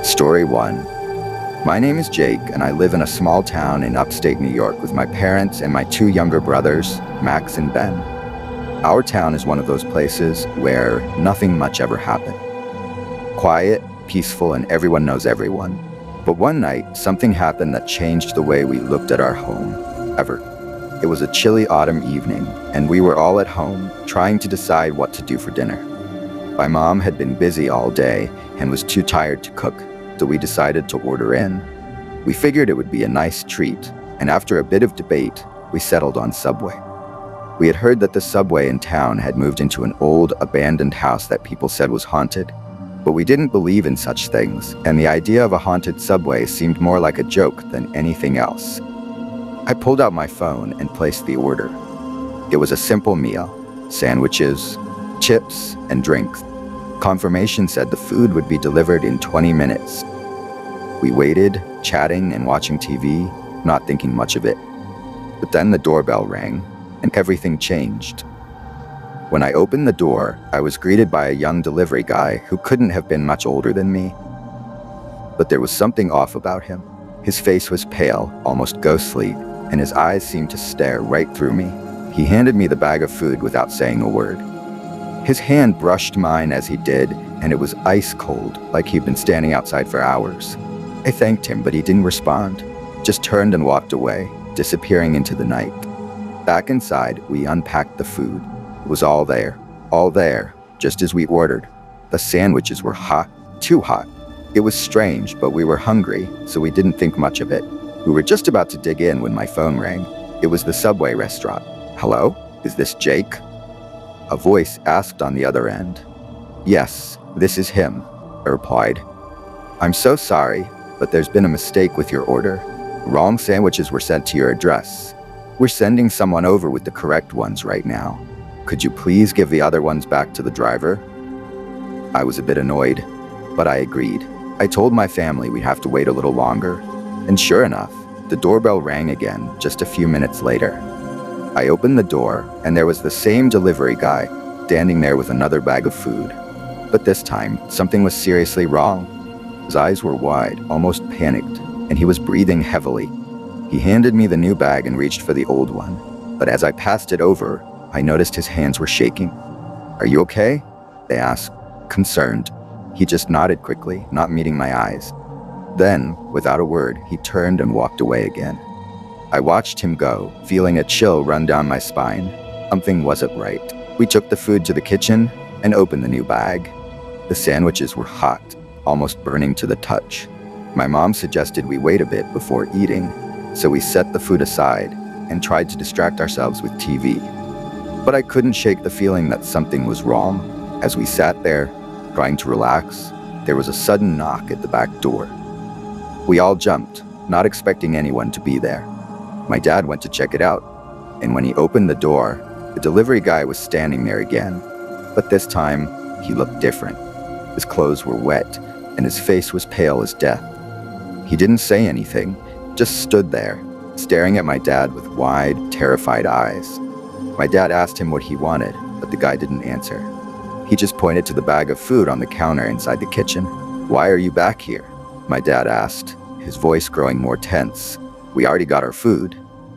Story 1. My name is Jake, and I live in a small town in upstate New York with my parents and my 2 younger brothers, Max and Ben. Our town is one of those places where nothing much ever happened. Quiet, peaceful, and everyone knows everyone. But one night, something happened that changed the way we looked at our home, ever. It was a chilly autumn evening, and we were all at home, trying to decide what to do for dinner. My mom had been busy all day and was too tired to cook, so we decided to order in. We figured it would be a nice treat, and after a bit of debate, we settled on Subway. We had heard that the Subway in town had moved into an old, abandoned house that people said was haunted, but we didn't believe in such things, and the idea of a haunted Subway seemed more like a joke than anything else. I pulled out my phone and placed the order. It was a simple meal: sandwiches, chips, and drinks. Confirmation said the food would be delivered in 20 minutes. We waited, chatting and watching TV, not thinking much of it. But then the doorbell rang, and everything changed. When I opened the door, I was greeted by a young delivery guy who couldn't have been much older than me. But there was something off about him. His face was pale, almost ghostly, and his eyes seemed to stare right through me. He handed me the bag of food without saying a word. His hand brushed mine as he did, and it was ice cold, like he'd been standing outside for hours. I thanked him, but he didn't respond, just turned and walked away, disappearing into the night. Back inside, we unpacked the food. It was all there, just as we ordered. The sandwiches were hot, too hot. It was strange, but we were hungry, so we didn't think much of it. We were just about to dig in when my phone rang. It was the Subway restaurant. "Hello? Is this Jake?" A voice asked on the other end. "Yes, this is him," I replied. "I'm so sorry, but there's been a mistake with your order. Wrong sandwiches were sent to your address. We're sending someone over with the correct ones right now. Could you please give the other ones back to the driver?" I was a bit annoyed, but I agreed. I told my family we'd have to wait a little longer, and sure enough, the doorbell rang again just a few minutes later. I opened the door, and there was the same delivery guy standing there with another bag of food. But this time, something was seriously wrong. His eyes were wide, almost panicked, and he was breathing heavily. He handed me the new bag and reached for the old one, but as I passed it over, I noticed his hands were shaking. "Are you okay?" I asked, concerned. He just nodded quickly, not meeting my eyes. Then, without a word, he turned and walked away again. I watched him go, feeling a chill run down my spine. Something wasn't right. We took the food to the kitchen and opened the new bag. The sandwiches were hot, almost burning to the touch. My mom suggested we wait a bit before eating, so we set the food aside and tried to distract ourselves with TV. But I couldn't shake the feeling that something was wrong. As we sat there, trying to relax, there was a sudden knock at the back door. We all jumped, not expecting anyone to be there. My dad went to check it out, and when he opened the door, the delivery guy was standing there again. But this time, he looked different. His clothes were wet, and his face was pale as death. He didn't say anything, just stood there, staring at my dad with wide, terrified eyes. My dad asked him what he wanted, but the guy didn't answer. He just pointed to the bag of food on the counter inside the kitchen. "Why are you back here?" my dad asked, his voice growing more tense. "We already got our food."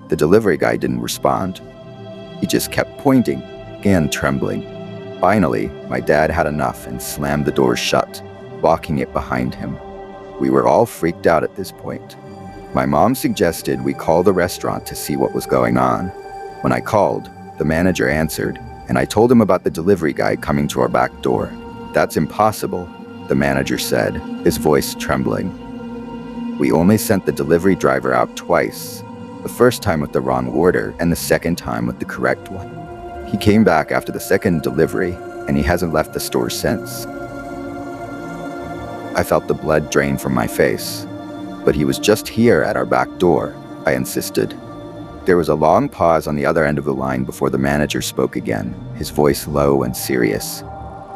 The delivery guy didn't respond. He just kept pointing, hand trembling. Finally, my dad had enough and slammed the door shut, locking it behind him. We were all freaked out at this point. My mom suggested we call the restaurant to see what was going on. When I called, the manager answered, and I told him about the delivery guy coming to our back door. "That's impossible," the manager said, his voice trembling. "We only sent the delivery driver out twice, the first time with the wrong order and the second time with the correct one. He came back after the second delivery, and he hasn't left the store since." I felt the blood drain from my face. "But he was just here at our back door," I insisted. There was a long pause on the other end of the line before the manager spoke again, his voice low and serious.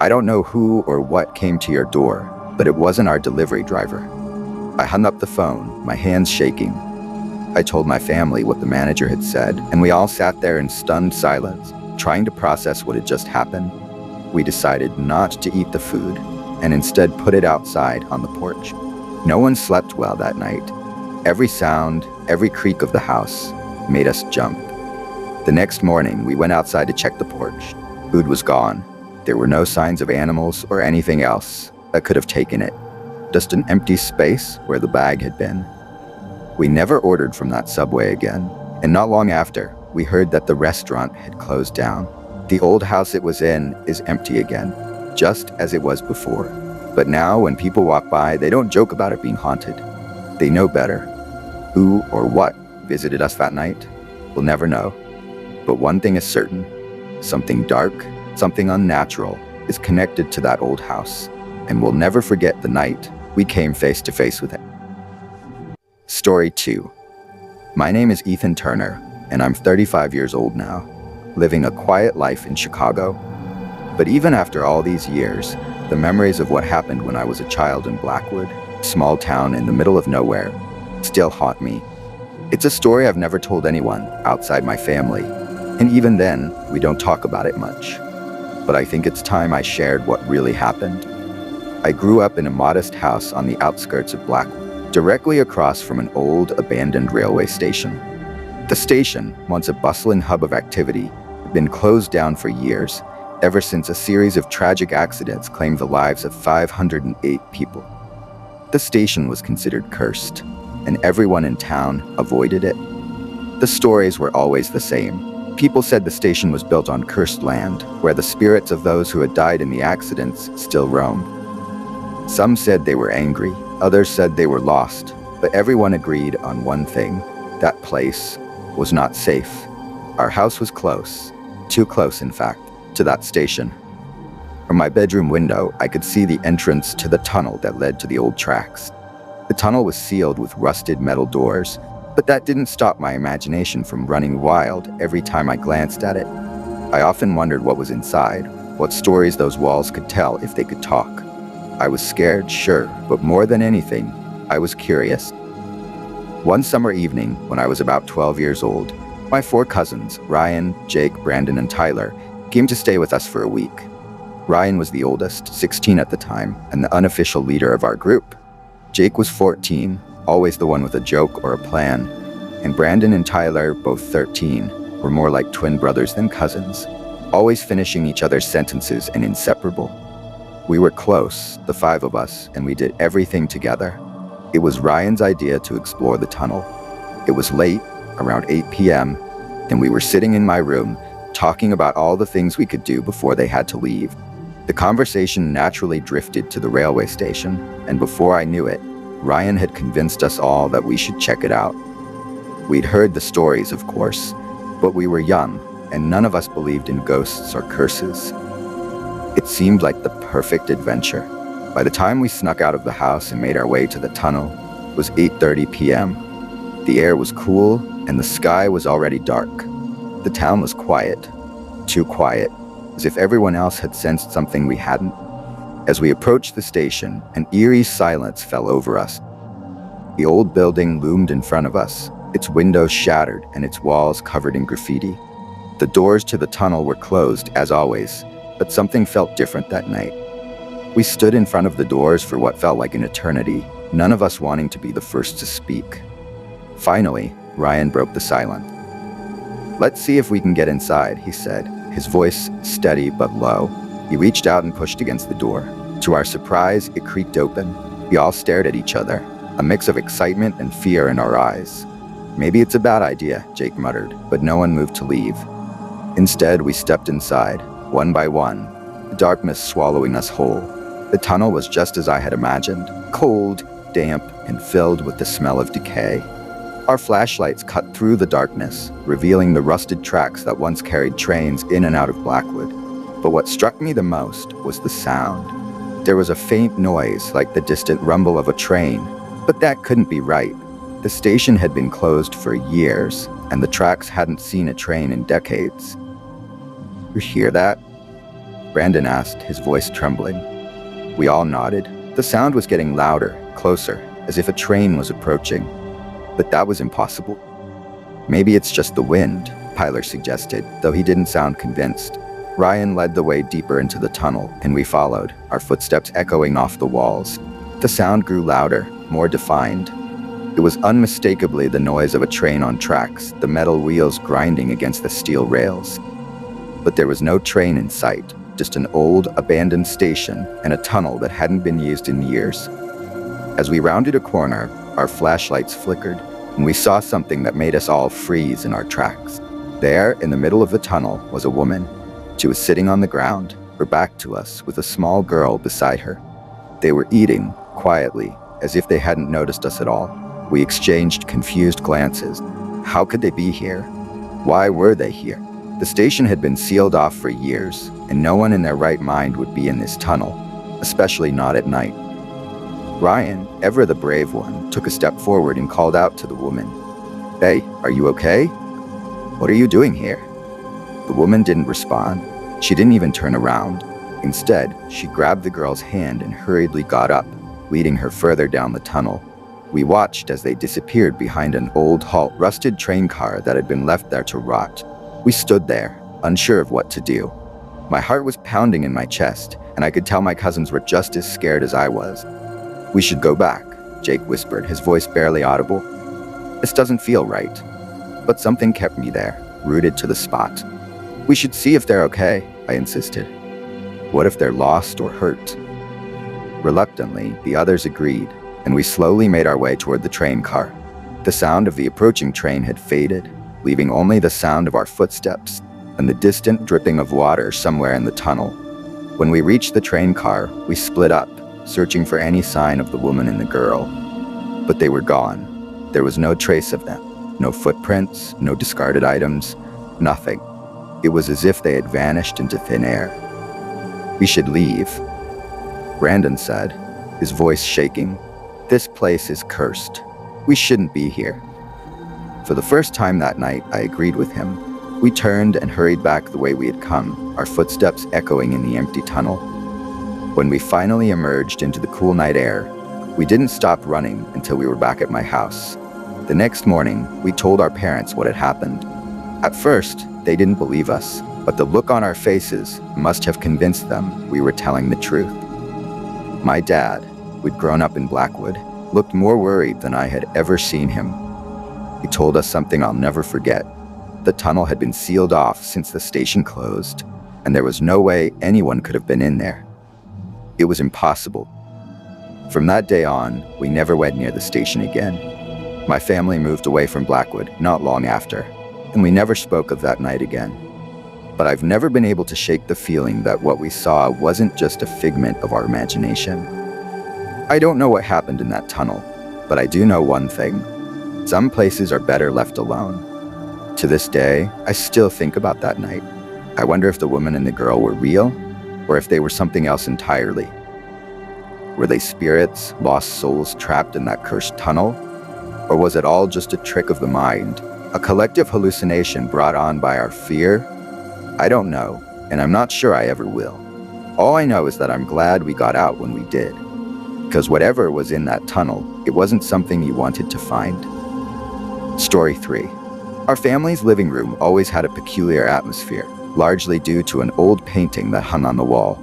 "I don't know who or what came to your door, but it wasn't our delivery driver." I hung up the phone, my hands shaking. I told my family what the manager had said, and we all sat there in stunned silence, trying to process what had just happened. We decided not to eat the food, and instead put it outside on the porch. No one slept well that night. Every sound, every creak of the house made us jump. The next morning, we went outside to check the porch. Food was gone. There were no signs of animals or anything else that could have taken it. Just an empty space where the bag had been. We never ordered from that Subway again, and not long after, we heard that the restaurant had closed down. The old house it was in is empty again, just as it was before. But now, when people walk by, they don't joke about it being haunted. They know better. Who or what visited us that night, we'll never know. But one thing is certain. Something dark, something unnatural, is connected to that old house, and we'll never forget the night we came face to face with it. Story 2. My name is Ethan Turner, and I'm 35 years old now, living a quiet life in Chicago. But even after all these years, the memories of what happened when I was a child in Blackwood, a small town in the middle of nowhere, still haunt me. It's a story I've never told anyone outside my family, and even then, we don't talk about it much. But I think it's time I shared what really happened. I grew up in a modest house on the outskirts of Blackwood, directly across from an old, abandoned railway station. The station, once a bustling hub of activity, had been closed down for years, ever since a series of tragic accidents claimed the lives of 508 people. The station was considered cursed, and everyone in town avoided it. The stories were always the same. People said the station was built on cursed land, where the spirits of those who had died in the accidents still roamed. Some said they were angry, others said they were lost, but everyone agreed on one thing: that place was not safe. Our house was close, too close in fact, to that station. From my bedroom window, I could see the entrance to the tunnel that led to the old tracks. The tunnel was sealed with rusted metal doors, but that didn't stop my imagination from running wild every time I glanced at it. I often wondered what was inside, what stories those walls could tell if they could talk. I was scared, sure, but more than anything, I was curious. One summer evening, when I was about 12 years old, my 4 cousins, Ryan, Jake, Brandon, and Tyler, came to stay with us for a week. Ryan was the oldest, 16 at the time, and the unofficial leader of our group. Jake was 14, always the one with a joke or a plan, and Brandon and Tyler, both 13, were more like twin brothers than cousins, always finishing each other's sentences and inseparable. We were close, the 5 of us, and we did everything together. It was Ryan's idea to explore the tunnel. It was late, around 8 p.m., and we were sitting in my room, talking about all the things we could do before they had to leave. The conversation naturally drifted to the railway station, and before I knew it, Ryan had convinced us all that we should check it out. We'd heard the stories, of course, but we were young, and none of us believed in ghosts or curses. It seemed like the perfect adventure. By the time we snuck out of the house and made our way to the tunnel, it was 8:30 p.m. The air was cool, and the sky was already dark. The town was quiet, too quiet, as if everyone else had sensed something we hadn't. As we approached the station, an eerie silence fell over us. The old building loomed in front of us, its windows shattered and its walls covered in graffiti. The doors to the tunnel were closed, as always, but something felt different that night. We stood in front of the doors for what felt like an eternity, none of us wanting to be the first to speak. Finally, Ryan broke the silence. "Let's see if we can get inside," he said, his voice steady but low. He reached out and pushed against the door. To our surprise, it creaked open. We all stared at each other, a mix of excitement and fear in our eyes. "Maybe it's a bad idea," Jake muttered, but no one moved to leave. Instead, we stepped inside, one by one, the darkness swallowing us whole. The tunnel was just as I had imagined, cold, damp, and filled with the smell of decay. Our flashlights cut through the darkness, revealing the rusted tracks that once carried trains in and out of Blackwood. But what struck me the most was the sound. There was a faint noise like the distant rumble of a train, but that couldn't be right. The station had been closed for years, and the tracks hadn't seen a train in decades. "You hear that?" Brandon asked, his voice trembling. We all nodded. The sound was getting louder, closer, as if a train was approaching. But that was impossible. "Maybe it's just the wind," Tyler suggested, though he didn't sound convinced. Ryan led the way deeper into the tunnel, and we followed, our footsteps echoing off the walls. The sound grew louder, more defined. It was unmistakably the noise of a train on tracks, the metal wheels grinding against the steel rails. But there was no train in sight, just an old, abandoned station and a tunnel that hadn't been used in years. As we rounded a corner, our flashlights flickered, and we saw something that made us all freeze in our tracks. There, in the middle of the tunnel, was a woman. She was sitting on the ground, her back to us, with a small girl beside her. They were eating, quietly, as if they hadn't noticed us at all. We exchanged confused glances. How could they be here? Why were they here? The station had been sealed off for years, and no one in their right mind would be in this tunnel, especially not at night. Ryan, ever the brave one, took a step forward and called out to the woman. "Hey, are you okay? What are you doing here?" The woman didn't respond. She didn't even turn around. Instead, she grabbed the girl's hand and hurriedly got up, leading her further down the tunnel. We watched as they disappeared behind an old, rusted train car that had been left there to rot. We stood there, unsure of what to do. My heart was pounding in my chest, and I could tell my cousins were just as scared as I was. "We should go back," Jake whispered, his voice barely audible. "This doesn't feel right." But something kept me there, rooted to the spot. "We should see if they're okay," I insisted. "What if they're lost or hurt?" Reluctantly, the others agreed, and we slowly made our way toward the train car. The sound of the approaching train had faded, leaving only the sound of our footsteps and the distant dripping of water somewhere in the tunnel. When we reached the train car, we split up, searching for any sign of the woman and the girl. But they were gone. There was no trace of them. No footprints, no discarded items, nothing. It was as if they had vanished into thin air. "We should leave," Brandon said, his voice shaking. "This place is cursed. We shouldn't be here." For the first time that night, I agreed with him. We turned and hurried back the way we had come, our footsteps echoing in the empty tunnel. When we finally emerged into the cool night air, we didn't stop running until we were back at my house. The next morning, we told our parents what had happened. At first, they didn't believe us, but the look on our faces must have convinced them we were telling the truth. My dad, who'd grown up in Blackwood, looked more worried than I had ever seen him. He told us something I'll never forget. The tunnel had been sealed off since the station closed, and there was no way anyone could have been in there. It was impossible. From that day on, we never went near the station again. My family moved away from Blackwood not long after, and we never spoke of that night again. But I've never been able to shake the feeling that what we saw wasn't just a figment of our imagination. I don't know what happened in that tunnel, but I do know one thing. Some places are better left alone. To this day, I still think about that night. I wonder if the woman and the girl were real, or if they were something else entirely. Were they spirits, lost souls trapped in that cursed tunnel? Or was it all just a trick of the mind, a collective hallucination brought on by our fear? I don't know, and I'm not sure I ever will. All I know is that I'm glad we got out when we did, because whatever was in that tunnel, it wasn't something you wanted to find. Story 3. Our family's living room always had a peculiar atmosphere, largely due to an old painting that hung on the wall.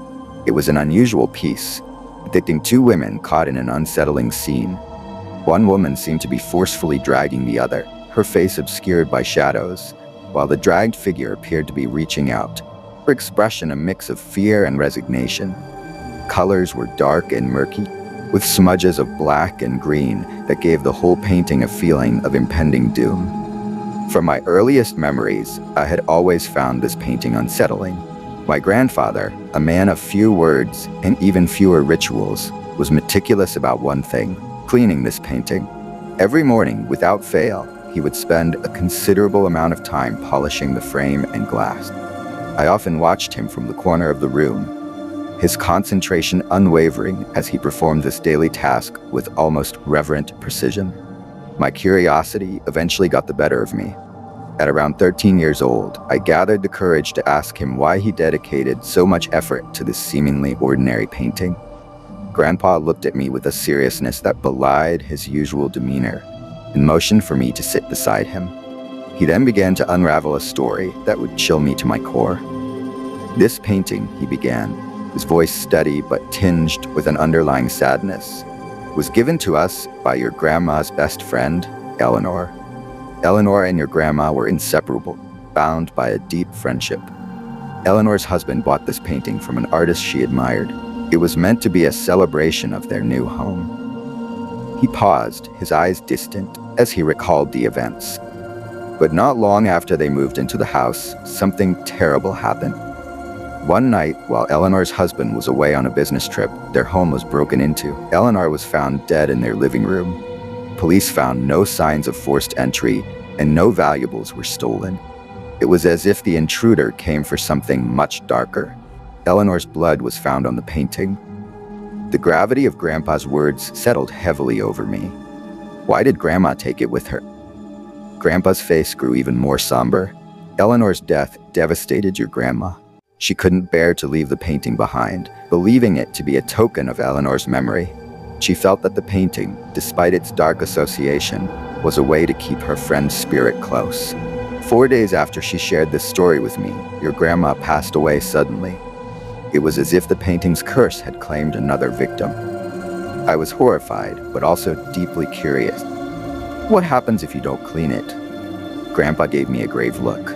It was an unusual piece, depicting two women caught in an unsettling scene. One woman seemed to be forcefully dragging the other, her face obscured by shadows, while the dragged figure appeared to be reaching out, her expression a mix of fear and resignation. Colors were dark and murky, with smudges of black and green that gave the whole painting a feeling of impending doom. From my earliest memories, I had always found this painting unsettling. My grandfather, a man of few words and even fewer rituals, was meticulous about one thing: cleaning this painting. Every morning, without fail, he would spend a considerable amount of time polishing the frame and glass. I often watched him from the corner of the room, his concentration unwavering as he performed this daily task with almost reverent precision. My curiosity eventually got the better of me. At around 13 years old, I gathered the courage to ask him why he dedicated so much effort to this seemingly ordinary painting. Grandpa looked at me with a seriousness that belied his usual demeanor and motioned for me to sit beside him. He then began to unravel a story that would chill me to my core. "This painting," he began, his voice steady but tinged with an underlying sadness, was given to us by your grandma's best friend, Eleanor. Eleanor and your grandma were inseparable, bound by a deep friendship. Eleanor's husband bought this painting from an artist she admired. It was meant to be a celebration of their new home. He paused, his eyes distant, as he recalled the events. But not long after they moved into the house, something terrible happened. One night, while Eleanor's husband was away on a business trip, their home was broken into. Eleanor was found dead in their living room. Police found no signs of forced entry, and no valuables were stolen. It was as if the intruder came for something much darker. Eleanor's blood was found on the painting. The gravity of Grandpa's words settled heavily over me. Why did Grandma take it with her? Grandpa's face grew even more somber. Eleanor's death devastated your grandma. She couldn't bear to leave the painting behind, believing it to be a token of Eleanor's memory. She felt that the painting, despite its dark association, was a way to keep her friend's spirit close. 4 days after she shared this story with me, your grandma passed away suddenly. It was as if the painting's curse had claimed another victim. I was horrified, but also deeply curious. What happens if you don't clean it? Grandpa gave me a grave look.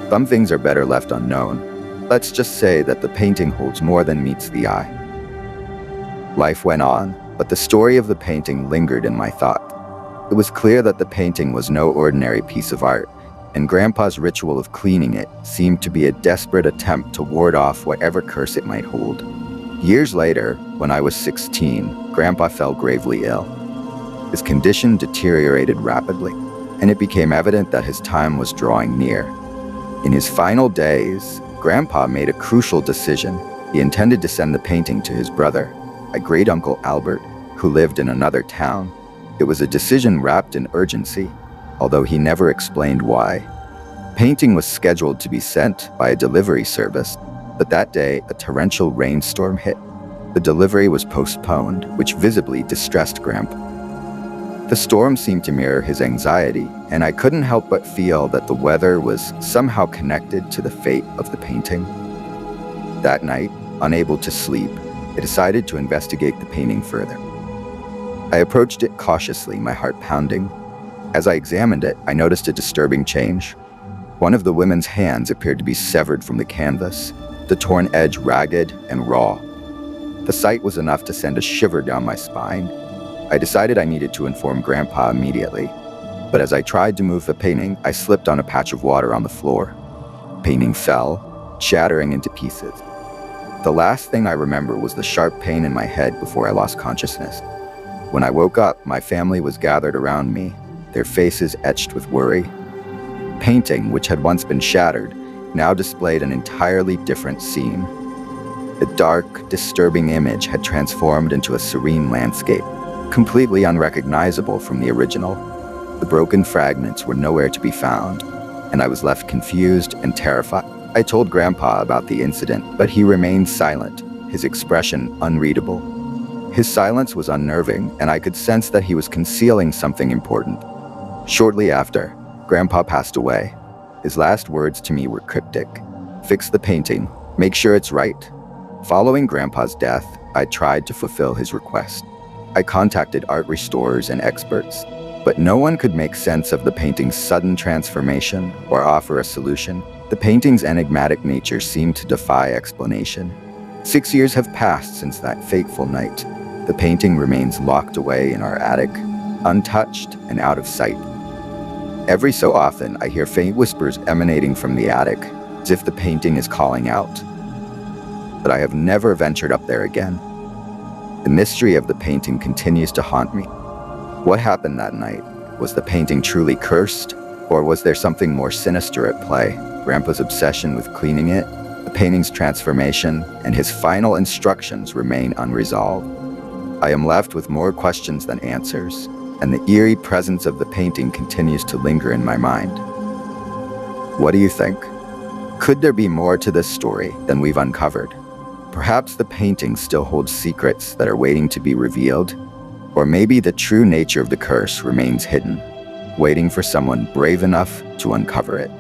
Some things are better left unknown. Let's just say that the painting holds more than meets the eye. Life went on, but the story of the painting lingered in my thought. It was clear that the painting was no ordinary piece of art, and Grandpa's ritual of cleaning it seemed to be a desperate attempt to ward off whatever curse it might hold. Years later, when I was 16, Grandpa fell gravely ill. His condition deteriorated rapidly, and it became evident that his time was drawing near. In his final days, Grandpa made a crucial decision. He intended to send the painting to his brother, my great-uncle Albert, who lived in another town. It was a decision wrapped in urgency, although he never explained why. Painting was scheduled to be sent by a delivery service, but that day a torrential rainstorm hit. The delivery was postponed, which visibly distressed Grandpa. The storm seemed to mirror his anxiety, and I couldn't help but feel that the weather was somehow connected to the fate of the painting. That night, unable to sleep, I decided to investigate the painting further. I approached it cautiously, my heart pounding. As I examined it, I noticed a disturbing change. One of the women's hands appeared to be severed from the canvas, the torn edge ragged and raw. The sight was enough to send a shiver down my spine. I decided I needed to inform Grandpa immediately, but as I tried to move the painting, I slipped on a patch of water on the floor. Painting fell, shattering into pieces. The last thing I remember was the sharp pain in my head before I lost consciousness. When I woke up, my family was gathered around me, their faces etched with worry. Painting, which had once been shattered, now displayed an entirely different scene. The dark, disturbing image had transformed into a serene landscape, completely unrecognizable from the original. The broken fragments were nowhere to be found, and I was left confused and terrified. I told Grandpa about the incident, but he remained silent, his expression unreadable. His silence was unnerving, and I could sense that he was concealing something important. Shortly after, Grandpa passed away. His last words to me were cryptic. "Fix the painting. Make sure it's right." Following Grandpa's death, I tried to fulfill his request. I contacted art restorers and experts, but no one could make sense of the painting's sudden transformation or offer a solution. The painting's enigmatic nature seemed to defy explanation. 6 years have passed since that fateful night. The painting remains locked away in our attic, untouched and out of sight. Every so often, I hear faint whispers emanating from the attic, as if the painting is calling out. But I have never ventured up there again. The mystery of the painting continues to haunt me. What happened that night? Was the painting truly cursed? Or was there something more sinister at play? Grandpa's obsession with cleaning it, the painting's transformation, and his final instructions remain unresolved. I am left with more questions than answers, and the eerie presence of the painting continues to linger in my mind. What do you think? Could there be more to this story than we've uncovered? Perhaps the painting still holds secrets that are waiting to be revealed, or maybe the true nature of the curse remains hidden, waiting for someone brave enough to uncover it.